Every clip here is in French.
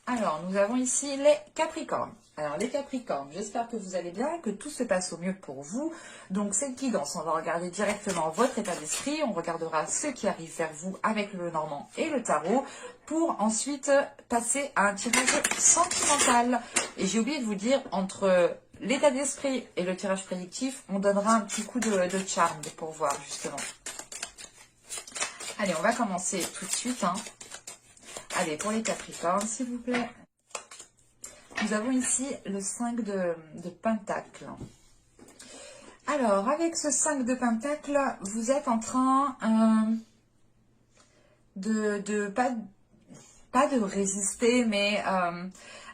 Alors, nous avons ici les Capricornes. Alors, les Capricornes, j'espère que vous allez bien et que tout se passe au mieux pour vous. Donc, cette guidance, on va regarder directement votre état d'esprit. On regardera ce qui arrive vers vous avec le Normand et le Tarot pour ensuite passer à un tirage sentimental. Et j'ai oublié de vous dire, entre l'état d'esprit et le tirage prédictif, on donnera un petit coup de charme pour voir justement. Allez, on va commencer tout de suite, hein. Allez, pour les Capricornes, s'il vous plaît. Nous avons ici le 5 de Pentacle. Alors, avec ce 5 de Pentacle, vous êtes en train pas de résister, mais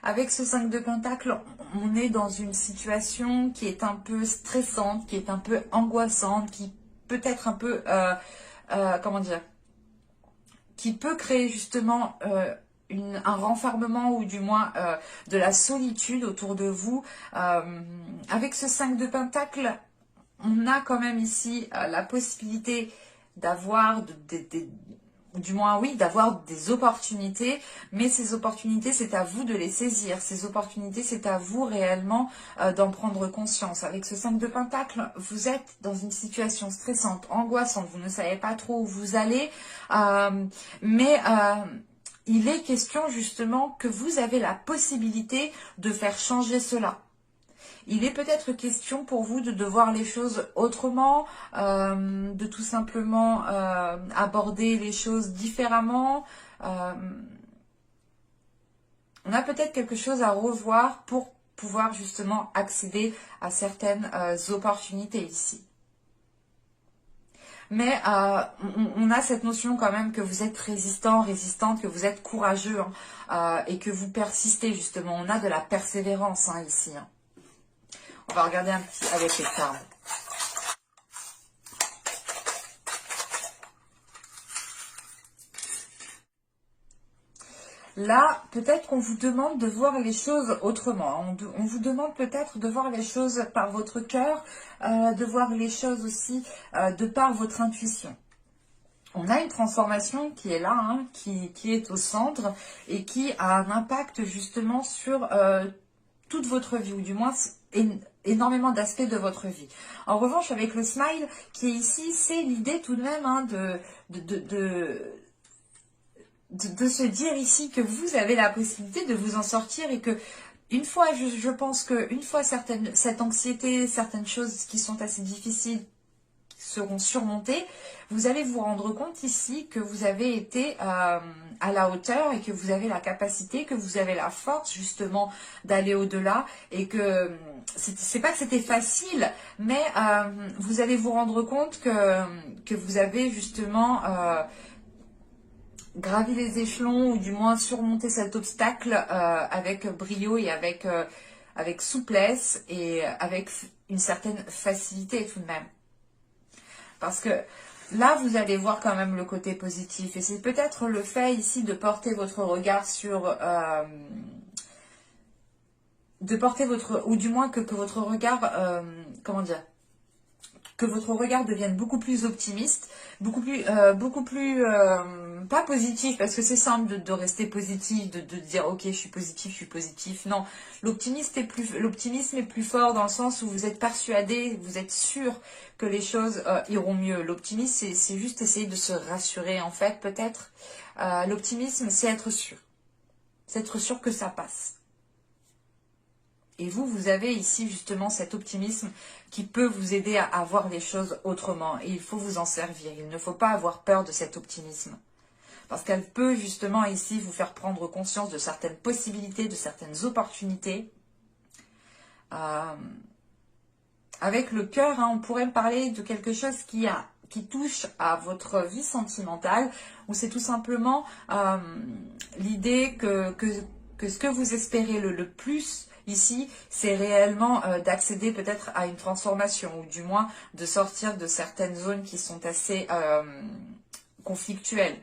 avec ce 5 de Pentacle, on est dans une situation qui est un peu stressante, qui est un peu angoissante, qui peut être un peu, comment dire, qui peut créer justement un renfermement ou du moins de la solitude autour de vous. Avec ce 5 de Pentacle, on a quand même ici la possibilité d'avoir du moins oui, d'avoir des opportunités, mais ces opportunités, c'est à vous de les saisir. Ces opportunités, c'est à vous réellement d'en prendre conscience. Avec ce 5 de Pentacle, vous êtes dans une situation stressante, angoissante, vous ne savez pas trop où vous allez, mais il est question justement que vous avez la possibilité de faire changer cela. Il est peut-être question pour vous de voir les choses autrement, de tout simplement aborder les choses différemment. On a peut-être quelque chose à revoir pour pouvoir justement accéder à certaines opportunités ici. Mais on a cette notion quand même que vous êtes résistant, résistante, que vous êtes courageux et que vous persistez justement. On a de la persévérance ici. On va regarder un petit avec les cartes. Là, peut-être qu'on vous demande de voir les choses autrement. On vous demande peut-être de voir les choses par votre cœur, de voir les choses aussi de par votre intuition. On a une transformation qui est là, hein, qui est au centre et qui a un impact justement sur toute votre vie, ou du moins énormément d'aspects de votre vie. En revanche, avec le smile qui est ici, c'est l'idée tout de même hein, de se dire ici que vous avez la possibilité de vous en sortir et que une fois, je pense que une fois cette anxiété, certaines choses qui sont assez difficiles seront surmontées, vous allez vous rendre compte ici que vous avez été à la hauteur et que vous avez la capacité, que vous avez la force justement d'aller au-delà et que c'est pas que c'était facile, mais vous allez vous rendre compte que vous avez justement gravi les échelons ou du moins surmonté cet obstacle avec brio et avec souplesse et avec une certaine facilité tout de même. Parce que là, vous allez voir quand même le côté positif. Et c'est peut-être le fait ici de porter votre regard sur... ou du moins que votre regard... comment dire, que votre regard devienne beaucoup plus optimiste, beaucoup plus pas positif, parce que c'est simple de rester positif, de dire ok, je suis positif. Non, l'optimisme est plus fort dans le sens où vous êtes persuadé, vous êtes sûr que les choses iront mieux. L'optimisme, c'est juste essayer de se rassurer en fait, peut-être. L'optimisme, c'est être sûr. C'est être sûr que ça passe. Et vous avez ici justement cet optimisme qui peut vous aider à voir les choses autrement. Et il faut vous en servir. Il ne faut pas avoir peur de cet optimisme. Parce qu'elle peut justement ici vous faire prendre conscience de certaines possibilités, de certaines opportunités. Avec le cœur, hein, on pourrait parler de quelque chose qui touche à votre vie sentimentale, ou c'est tout simplement l'idée que ce que vous espérez le plus ici, c'est réellement d'accéder peut-être à une transformation, ou du moins de sortir de certaines zones qui sont assez conflictuelles,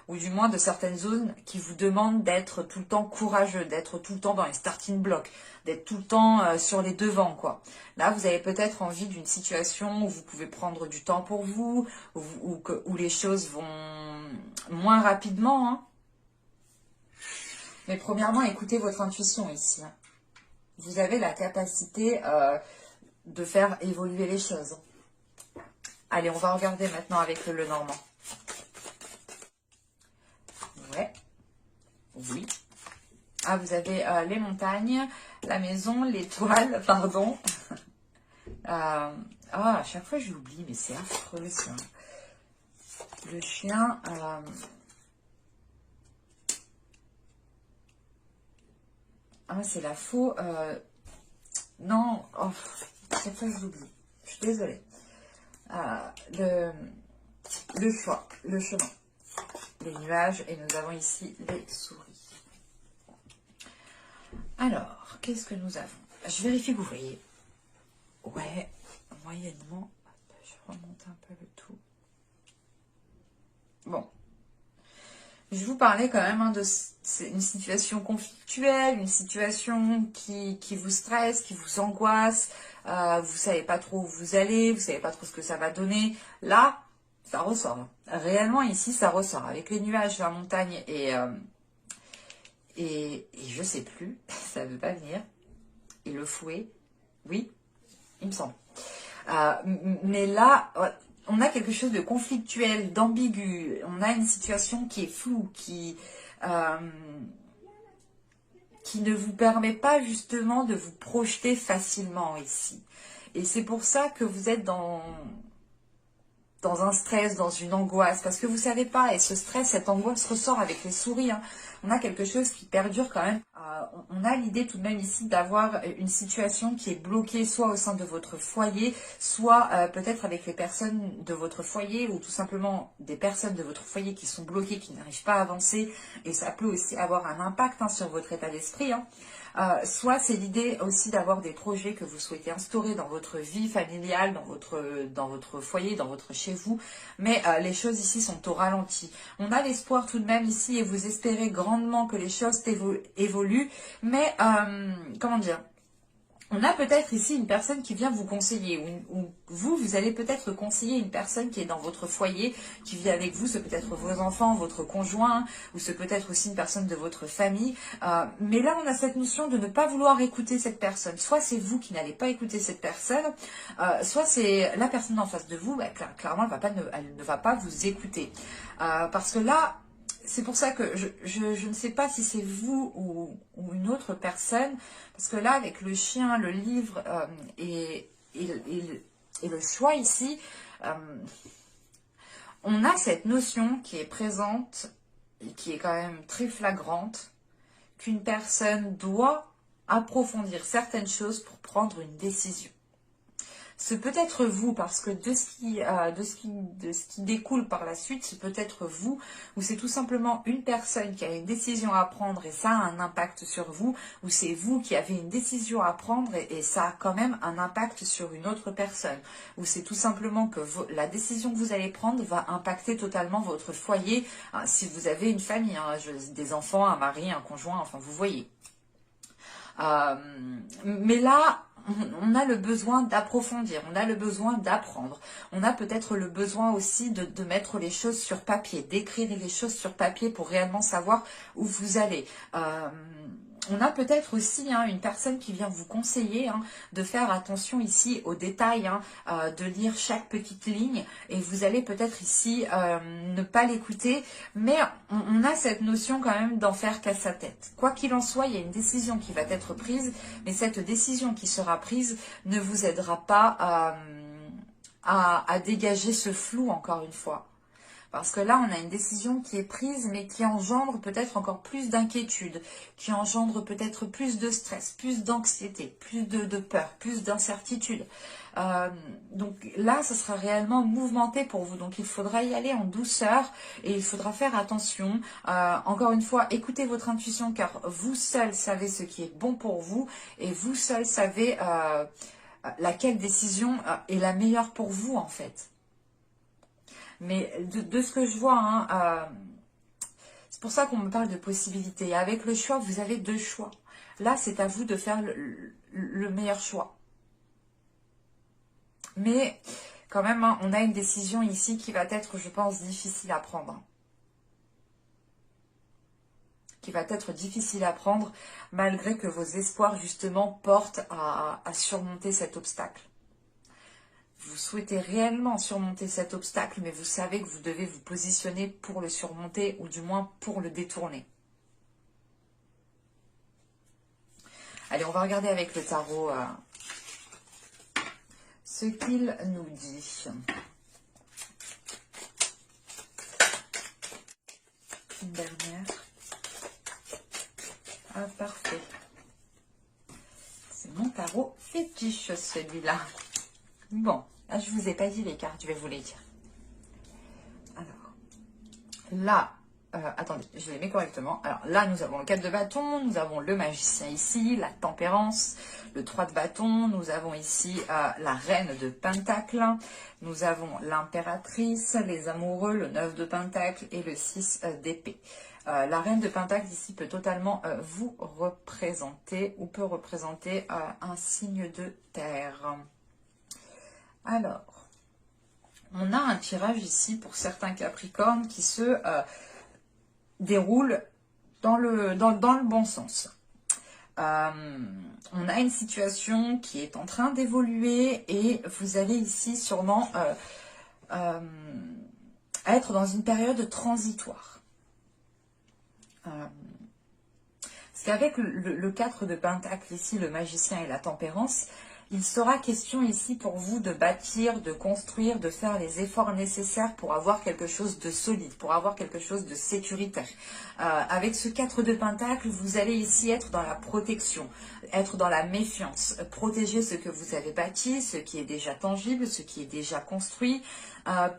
ou du moins de certaines zones qui vous demandent d'être tout le temps courageux, d'être tout le temps dans les starting blocks, d'être tout le temps sur les devants, quoi. Là, vous avez peut-être envie d'une situation où vous pouvez prendre du temps pour vous, où les choses vont moins rapidement, hein. Mais premièrement, écoutez votre intuition ici. Hein. Vous avez la capacité de faire évoluer les choses. Allez, on va regarder maintenant avec le Normand. Ouais. Oui. Ah, vous avez les montagnes, la maison, l'étoile, pardon. À chaque fois je l'oublie, mais c'est affreux ça. Le chien. Ah, c'est la faux. Non, oh, chaque fois je l'oublie. Je suis désolée. Le choix, le chemin, les nuages, et nous avons ici les souris. Alors, qu'est-ce que nous avons? Je vérifie que vous voyez. Ouais, moyennement. Je remonte un peu le tout. Bon. Je vous parlais quand même de une situation conflictuelle, une situation qui vous stresse, qui vous angoisse. Vous savez pas trop où vous allez, vous savez pas trop ce que ça va donner. Là, ça ressort. Réellement, ici, ça ressort. Avec les nuages, la montagne et je sais plus, ça veut pas venir. Et le fouet, oui, il me semble. Mais là, on a quelque chose de conflictuel, d'ambigu. On a une situation qui est floue, qui ne vous permet pas justement de vous projeter facilement ici. Et c'est pour ça que vous êtes dans un stress, dans une angoisse, parce que vous savez pas, et ce stress, cette angoisse ressort avec les souris. Hein. On a quelque chose qui perdure quand même. On a l'idée tout de même ici d'avoir une situation qui est bloquée, soit au sein de votre foyer, soit peut-être avec les personnes de votre foyer, ou tout simplement des personnes de votre foyer qui sont bloquées, qui n'arrivent pas à avancer, et ça peut aussi avoir un impact sur votre état d'esprit. Hein. Soit c'est l'idée aussi d'avoir des projets que vous souhaitez instaurer dans votre vie familiale, dans votre foyer, dans votre chez vous, mais les choses ici sont au ralenti. On a l'espoir tout de même ici et vous espérez grandement que les choses évoluent, mais comment dire, on a peut-être ici une personne qui vient vous conseiller, ou vous allez peut-être conseiller une personne qui est dans votre foyer, qui vit avec vous, c'est peut-être vos enfants, votre conjoint, ou c'est peut-être aussi une personne de votre famille. Mais là, on a cette notion de ne pas vouloir écouter cette personne. Soit c'est vous qui n'allez pas écouter cette personne, soit c'est la personne en face de vous, bah, clairement, elle ne va pas vous écouter. Parce que là, c'est pour ça que je ne sais pas si c'est vous ou une autre personne, parce que là, avec le chien, le livre et le choix ici, on a cette notion qui est présente, et qui est quand même très flagrante, qu'une personne doit approfondir certaines choses pour prendre une décision. C'est peut-être vous, parce que de ce qui découle par la suite, c'est peut-être vous, ou c'est tout simplement une personne qui a une décision à prendre et ça a un impact sur vous, ou c'est vous qui avez une décision à prendre et ça a quand même un impact sur une autre personne, ou c'est tout simplement que la décision que vous allez prendre va impacter totalement votre foyer, hein, si vous avez une famille, hein, des enfants, un mari, un conjoint, enfin vous voyez. Mais là, on a le besoin d'approfondir, on a le besoin d'apprendre. On a peut-être le besoin aussi de mettre les choses sur papier, d'écrire les choses sur papier pour réellement savoir où vous allez. On a peut-être aussi une personne qui vient vous conseiller de faire attention ici aux détails, de lire chaque petite ligne et vous allez peut-être ici ne pas l'écouter, mais on a cette notion quand même d'en faire qu'à sa tête. Quoi qu'il en soit, il y a une décision qui va être prise, mais cette décision qui sera prise ne vous aidera pas à dégager ce flou encore une fois. Parce que là, on a une décision qui est prise, mais qui engendre peut-être encore plus d'inquiétude, qui engendre peut-être plus de stress, plus d'anxiété, plus de peur, plus d'incertitude. Donc là, ce sera réellement mouvementé pour vous. Donc il faudra y aller en douceur et il faudra faire attention. Encore une fois, écoutez votre intuition car vous seul savez ce qui est bon pour vous et vous seul savez laquelle décision est la meilleure pour vous en fait. Mais de ce que je vois, c'est pour ça qu'on me parle de possibilités. Avec le choix, vous avez deux choix. Là, c'est à vous de faire le meilleur choix. Mais quand même, on a une décision ici qui va être, je pense, difficile à prendre. qui va être difficile à prendre, malgré que vos espoirs justement portent à surmonter cet obstacle. Vous souhaitez réellement surmonter cet obstacle, mais vous savez que vous devez vous positionner pour le surmonter, ou du moins pour le détourner. Allez, on va regarder avec le tarot ce qu'il nous dit. Une dernière. Ah, parfait. C'est mon tarot fétiche, celui-là. Bon, là, je ne vous ai pas dit les cartes, je vais vous les dire. Alors, là, attendez, je les mets correctement. Alors là, nous avons le 4 de bâton, nous avons le magicien ici, la tempérance, le 3 de bâton, nous avons ici la reine de pentacle, nous avons l'impératrice, les amoureux, le 9 de pentacle et le 6 d'épée. La reine de pentacle ici peut totalement vous représenter ou peut représenter un signe de terre. Alors, on a un tirage ici pour certains capricornes qui se déroule dans le bon sens. On a une situation qui est en train d'évoluer et vous allez ici sûrement être dans une période transitoire. Parce qu'avec le 4 de pentacle ici, le magicien et la tempérance, il sera question ici pour vous de bâtir, de construire, de faire les efforts nécessaires pour avoir quelque chose de solide, pour avoir quelque chose de sécuritaire. Avec ce 4 de pentacle, vous allez ici être dans la protection, être dans la méfiance, protéger ce que vous avez bâti, ce qui est déjà tangible, ce qui est déjà construit,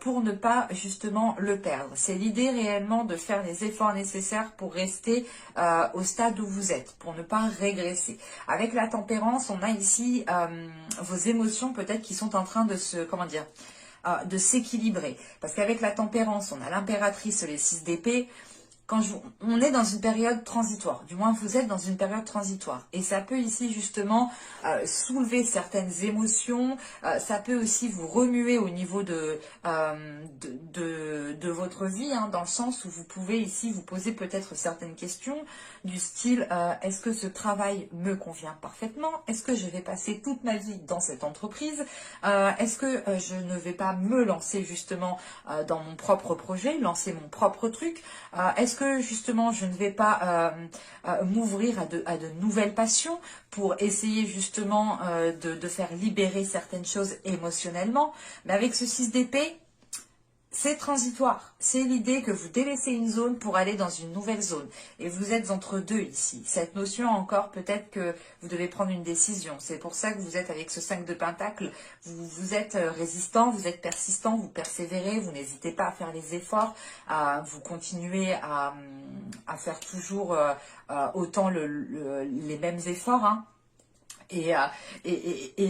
pour ne pas justement le perdre. C'est l'idée réellement de faire les efforts nécessaires pour rester au stade où vous êtes, pour ne pas régresser. Avec la tempérance, on a ici vos émotions peut-être qui sont en train de se, comment dire, de s'équilibrer. Parce qu'avec la tempérance, on a l'impératrice, les 6 d'épée. On est dans une période transitoire, du moins vous êtes dans une période transitoire. Et ça peut ici justement soulever certaines émotions, ça peut aussi vous remuer au niveau de votre vie, hein, dans le sens où vous pouvez ici vous poser peut-être certaines questions du style est-ce que ce travail me convient parfaitement? Est-ce que je vais passer toute ma vie dans cette entreprise? Est-ce que je ne vais pas me lancer justement dans mon propre projet, lancer mon propre truc? Est-ce que justement je ne vais pas m'ouvrir à de nouvelles passions pour essayer justement de faire libérer certaines choses émotionnellement? Mais avec ce 6 d'épée, c'est transitoire. C'est l'idée que vous délaissez une zone pour aller dans une nouvelle zone. Et vous êtes entre deux ici. Cette notion encore, peut-être que vous devez prendre une décision. C'est pour ça que vous êtes avec ce 5 de pentacle. Vous êtes résistant, vous êtes persistant, vous persévérez, vous n'hésitez pas à faire les efforts, vous continuez à faire toujours autant les mêmes efforts, hein. Et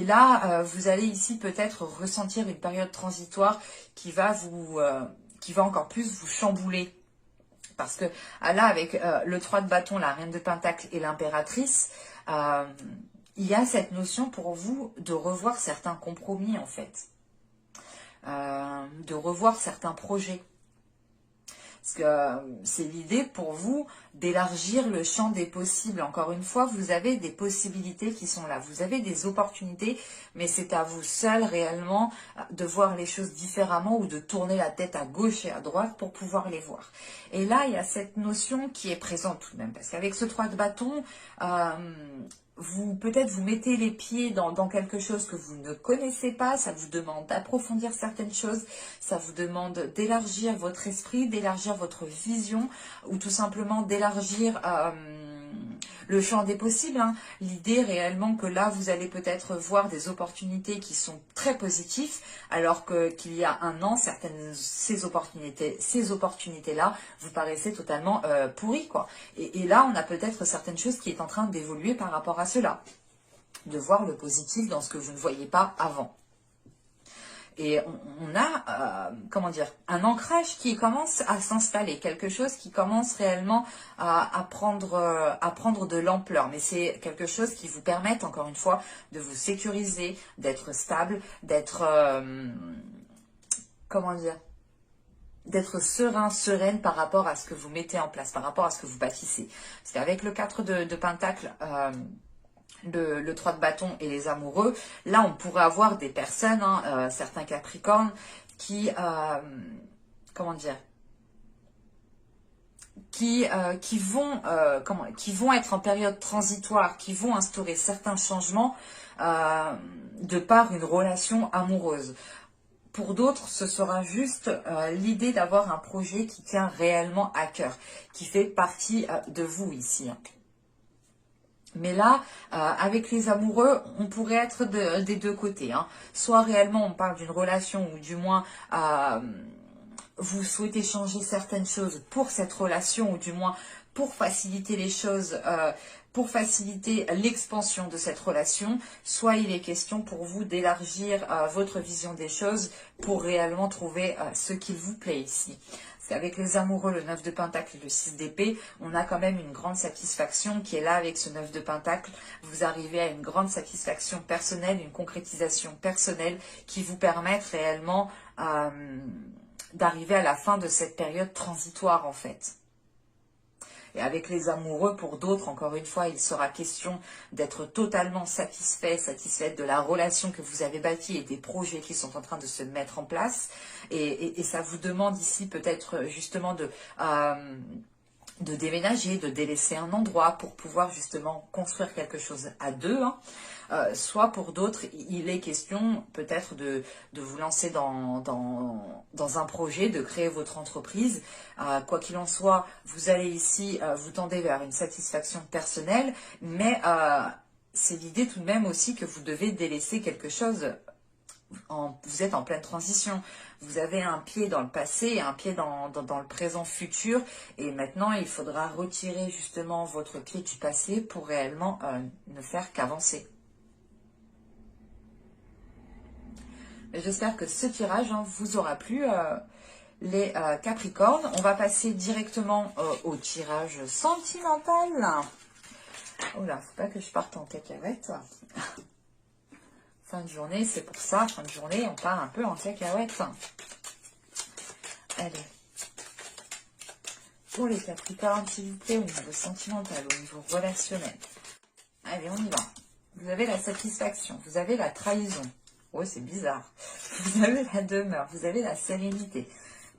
là, vous allez ici peut-être ressentir une période transitoire qui va encore plus vous chambouler. Parce que là, avec le 3 de bâton, la reine de pentacle et l'impératrice, il y a cette notion pour vous de revoir certains compromis en fait. De revoir certains projets. Parce que c'est l'idée pour vous d'élargir le champ des possibles. Encore une fois, vous avez des possibilités qui sont là. Vous avez des opportunités, mais c'est à vous seul réellement de voir les choses différemment ou de tourner la tête à gauche et à droite pour pouvoir les voir. Et là, il y a cette notion qui est présente tout de même. Parce qu'avec ce 3 de bâton, peut-être vous mettez les pieds dans quelque chose que vous ne connaissez pas, ça vous demande d'approfondir certaines choses, ça vous demande d'élargir votre esprit, d'élargir votre vision, ou tout simplement d'élargir le champ des possibles, hein. L'idée réellement que là, vous allez peut-être voir des opportunités qui sont très positives, alors qu'il y a un an, ces opportunités-là vous paraissaient totalement pourries, quoi. Et là, on a peut-être certaines choses qui est en train d'évoluer par rapport à cela, de voir le positif dans ce que vous ne voyez pas avant. Et on a, comment dire, un ancrage qui commence à s'installer, quelque chose qui commence réellement à prendre de l'ampleur. Mais c'est quelque chose qui vous permet, encore une fois, de vous sécuriser, d'être stable, d'être, comment dire, d'être serein, sereine par rapport à ce que vous mettez en place, par rapport à ce que vous bâtissez. Parce qu'avec le 4 de Pentacle, le 3 de bâton et les amoureux, là on pourrait avoir des personnes, hein, certains Capricornes, qui, comment dire, qui vont être en période transitoire, qui vont instaurer certains changements de par une relation amoureuse. Pour d'autres, ce sera juste l'idée d'avoir un projet qui tient réellement à cœur, qui fait partie de vous ici. Mais là, avec les amoureux, on pourrait être des deux côtés. Hein. Soit réellement on parle d'une relation, ou du moins vous souhaitez changer certaines choses pour cette relation, ou du moins pour faciliter les choses, pour faciliter l'expansion de cette relation, soit il est question pour vous d'élargir votre vision des choses pour réellement trouver ce qu'il vous plaît ici. Parce qu'avec les amoureux, le 9 de Pentacle et le 6 d'épée, on a quand même une grande satisfaction qui est là avec ce 9 de Pentacle. Vous arrivez à une grande satisfaction personnelle, une concrétisation personnelle qui vous permettent réellement d'arriver à la fin de cette période transitoire en fait. Et avec les amoureux, pour d'autres, encore une fois, il sera question d'être totalement satisfaite de la relation que vous avez bâtie et des projets qui sont en train de se mettre en place. Et ça vous demande ici peut-être justement de déménager, de délaisser un endroit pour pouvoir justement construire quelque chose à deux. Hein. Soit pour d'autres, il est question peut-être de vous lancer dans un projet, de créer votre entreprise. Quoi qu'il en soit, vous allez ici vous tendez vers une satisfaction personnelle, mais c'est l'idée tout de même aussi que vous devez délaisser quelque chose. Vous êtes en pleine transition, vous avez un pied dans le passé et un pied dans le présent futur, et maintenant il faudra retirer justement votre pied du passé pour réellement ne faire qu'avancer. J'espère que ce tirage vous aura plu, les Capricornes. On va passer directement au tirage sentimental. Oh là, faut pas que je parte en cacahuète. Fin de journée, c'est pour ça, fin de journée, on part un peu en cacahuète. Allez. Pour les Capricornes, s'il vous plaît, au niveau sentimental, au niveau relationnel. Allez, on y va. Vous avez la satisfaction, vous avez la trahison. Oh, c'est bizarre. Vous avez la demeure, vous avez la sérénité.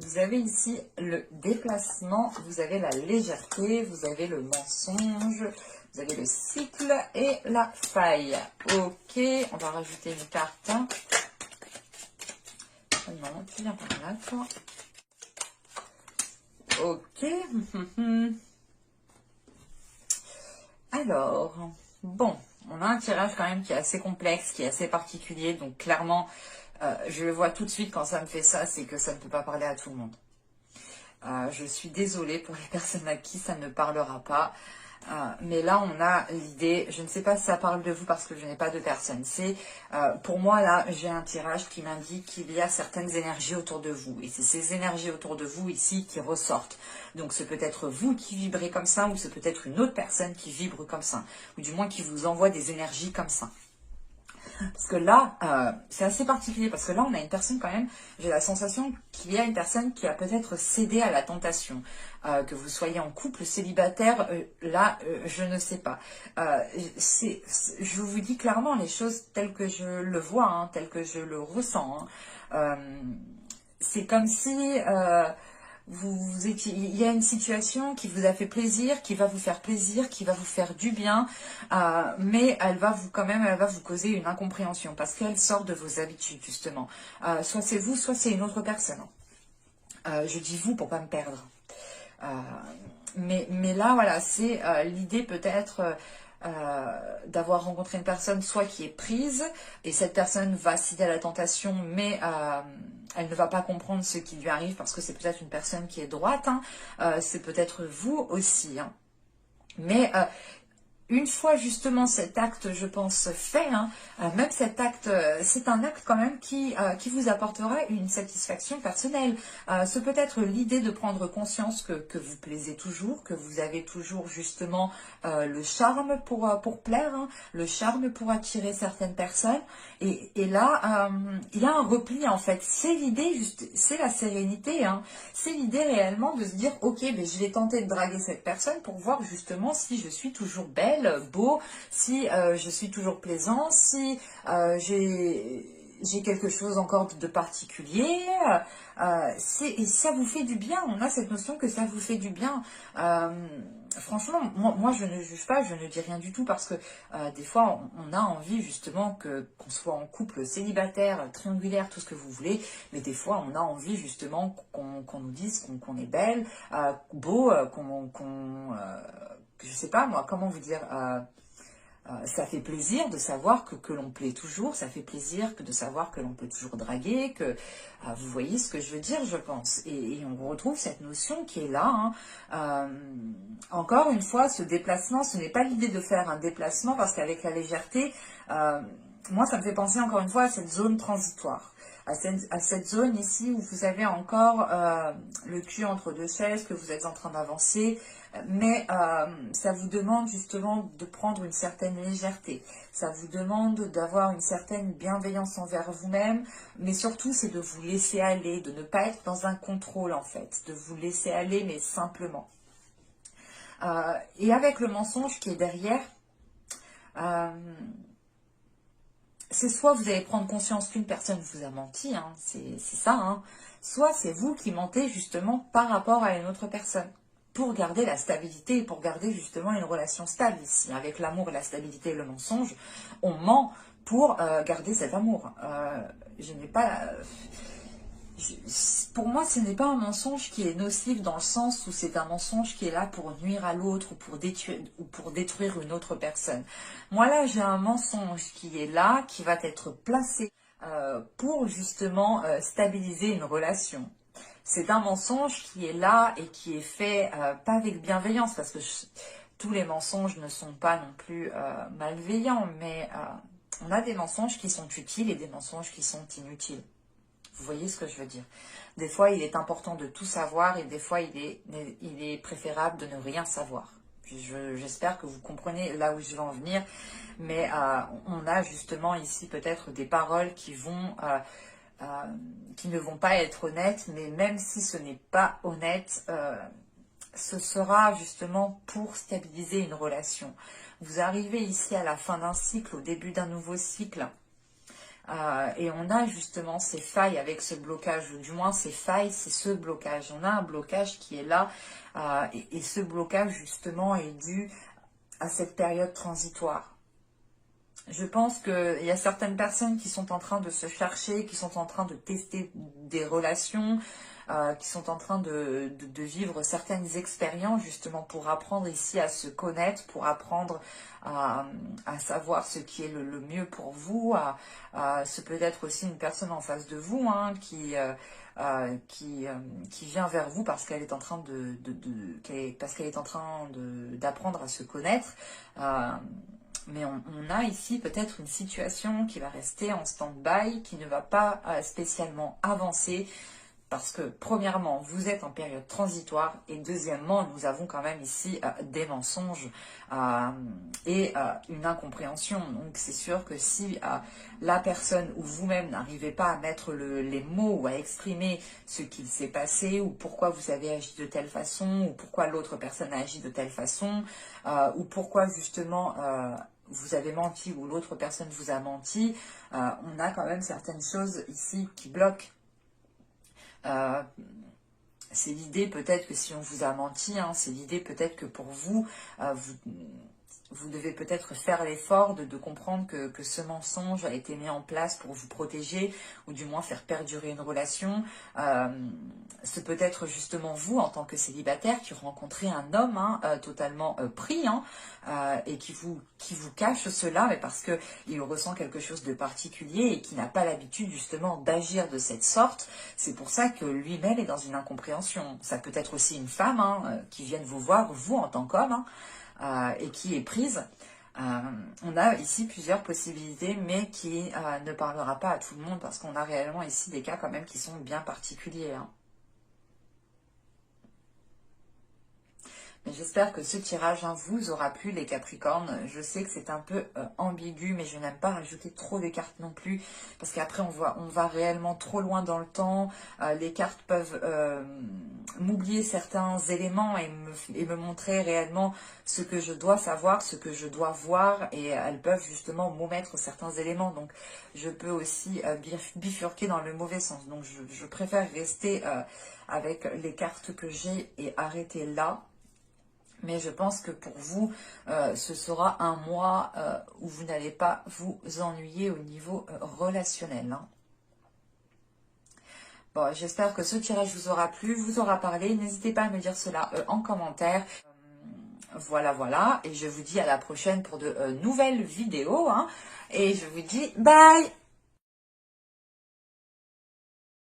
Vous avez ici le déplacement, vous avez la légèreté, vous avez le mensonge, vous avez le cycle et la faille. Ok, on va rajouter une carte. Non, tu viens par là, toi. Ok. Alors, bon, on a un tirage quand même qui est assez complexe, qui est assez particulier. Donc clairement, je le vois tout de suite quand ça me fait ça, c'est que ça ne peut pas parler à tout le monde. Je suis désolée pour les personnes à qui ça ne parlera pas. Mais là, on a l'idée, je ne sais pas si ça parle de vous parce que je n'ai pas de personne. C'est pour moi, là, j'ai un tirage qui m'indique qu'il y a certaines énergies autour de vous. Et c'est ces énergies autour de vous ici qui ressortent. Donc, c'est peut-être vous qui vibrez comme ça, ou c'est peut-être une autre personne qui vibre comme ça. Ou du moins qui vous envoie des énergies comme ça. Parce que là, c'est assez particulier, parce que là, on a une personne quand même, j'ai la sensation qu'il y a une personne qui a peut-être cédé à la tentation. Que vous soyez en couple, célibataire, là, je ne sais pas. Je vous dis clairement les choses telles que je le vois, hein, telles que je le ressens. Hein. C'est comme si... il y a une situation qui vous a fait plaisir, qui va vous faire plaisir, qui va vous faire du bien, mais elle va vous causer une incompréhension parce qu'elle sort de vos habitudes justement. Soit c'est vous, soit c'est une autre personne. Je dis vous pour pas me perdre. Mais là, voilà, c'est l'idée peut-être d'avoir rencontré une personne soit qui est prise, et cette personne va céder à la tentation, mais elle ne va pas comprendre ce qui lui arrive parce que c'est peut-être une personne qui est droite, hein, c'est peut-être vous aussi. Hein. Mais une fois justement cet acte, je pense, fait, hein, même cet acte, c'est un acte quand même qui vous apportera une satisfaction personnelle. C'est peut-être l'idée de prendre conscience que vous plaisez toujours, que vous avez toujours justement le charme pour plaire, hein, le charme pour attirer certaines personnes. Et là, il y a un repli en fait. C'est l'idée, c'est la sérénité. Hein. C'est l'idée réellement de se dire, ok, mais je vais tenter de draguer cette personne pour voir justement si je suis toujours belle, beau, si je suis toujours plaisant, si j'ai quelque chose encore de particulier. Et ça vous fait du bien. On a cette notion que ça vous fait du bien. Franchement, moi je ne juge pas, je ne dis rien du tout parce que des fois on a envie justement qu'on soit en couple célibataire, triangulaire, tout ce que vous voulez, mais des fois on a envie justement qu'on nous dise qu'on est belle, beau, je sais pas moi, comment vous dire, ça fait plaisir de savoir que l'on plaît toujours, ça fait plaisir de savoir que l'on peut toujours draguer, que vous voyez ce que je veux dire, je pense. Et on retrouve cette notion qui est là. Hein. Encore une fois, ce déplacement, ce n'est pas l'idée de faire un déplacement parce qu'avec la légèreté, moi ça me fait penser encore une fois à cette zone transitoire. À cette zone ici où vous avez encore le cul entre deux chaises, que vous êtes en train d'avancer, mais ça vous demande justement de prendre une certaine légèreté, ça vous demande d'avoir une certaine bienveillance envers vous-même, mais surtout c'est de vous laisser aller, de ne pas être dans un contrôle en fait, de vous laisser aller mais simplement. Et avec le mensonge qui est derrière, c'est soit vous allez prendre conscience qu'une personne vous a menti, hein, c'est ça, hein, soit c'est vous qui mentez justement par rapport à une autre personne, pour garder la stabilité, pour garder justement une relation stable ici. Avec l'amour et la stabilité et le mensonge, on ment pour garder cet amour. Je n'ai pas... Pour moi, ce n'est pas un mensonge qui est nocif dans le sens où c'est un mensonge qui est là pour nuire à l'autre ou pour détruire une autre personne. Moi, là, j'ai un mensonge qui est là, qui va être placé pour justement stabiliser une relation. C'est un mensonge qui est là et qui est fait pas avec bienveillance, parce que tous les mensonges ne sont pas non plus malveillants, mais on a des mensonges qui sont utiles et des mensonges qui sont inutiles. Vous voyez ce que je veux dire? Des fois, il est important de tout savoir et des fois, il est préférable de ne rien savoir. J'espère que vous comprenez là où je veux en venir, mais on a justement ici peut-être des paroles qui ne vont pas être honnêtes, mais même si ce n'est pas honnête, ce sera justement pour stabiliser une relation. Vous arrivez ici à la fin d'un cycle, au début d'un nouveau cycle, et on a justement ces failles avec ce blocage, ou du moins ces failles, c'est ce blocage. On a un blocage qui est là, et ce blocage justement est dû à cette période transitoire. Je pense qu'il y a certaines personnes qui sont en train de se chercher, qui sont en train de tester des relations, qui sont en train de vivre certaines expériences justement pour apprendre ici à se connaître, pour apprendre à savoir ce qui est le mieux pour vous. C'est peut-être aussi une personne en face de vous hein, qui vient vers vous parce qu'elle est en train d'apprendre à se connaître. Mais on a ici peut-être une situation qui va rester en stand-by, qui ne va pas spécialement avancer, parce que premièrement, vous êtes en période transitoire, et deuxièmement, nous avons quand même ici des mensonges et une incompréhension. Donc c'est sûr que si la personne ou vous-même n'arrivez pas à mettre les mots ou à exprimer ce qu'il s'est passé, ou pourquoi vous avez agi de telle façon, ou pourquoi l'autre personne a agi de telle façon, ou pourquoi justement... vous avez menti ou l'autre personne vous a menti, on a quand même certaines choses ici qui bloquent. C'est l'idée peut-être que si on vous a menti, hein, c'est l'idée peut-être que pour vous, vous devez peut-être faire l'effort de comprendre que ce mensonge a été mis en place pour vous protéger, ou du moins faire perdurer une relation. C'est peut-être justement vous, en tant que célibataire, qui rencontrez un homme hein, totalement pris, hein, et qui vous cache cela, mais parce qu'il ressent quelque chose de particulier et qui n'a pas l'habitude justement d'agir de cette sorte. C'est pour ça que lui-même est dans une incompréhension. Ça peut être aussi une femme hein, qui vient vous voir, vous en tant qu'homme, hein, et qui est prise. On a ici plusieurs possibilités, mais qui ne parlera pas à tout le monde, parce qu'on a réellement ici des cas quand même qui sont bien particuliers, hein. Mais j'espère que ce tirage vous aura plu, les Capricornes. Je sais que c'est un peu ambigu, mais je n'aime pas rajouter trop de cartes non plus, parce qu'après on va réellement trop loin dans le temps. Les cartes peuvent m'oublier certains éléments et me montrer réellement ce que je dois savoir, ce que je dois voir, et elles peuvent justement m'omettre certains éléments. Donc je peux aussi bifurquer dans le mauvais sens. Donc je préfère rester avec les cartes que j'ai et arrêter là. Mais je pense que pour vous, ce sera un mois où vous n'allez pas vous ennuyer au niveau relationnel, hein. Bon, j'espère que ce tirage vous aura plu, vous aura parlé. N'hésitez pas à me dire cela en commentaire. Voilà, voilà. Et je vous dis à la prochaine pour de nouvelles vidéos, hein. Et je vous dis bye!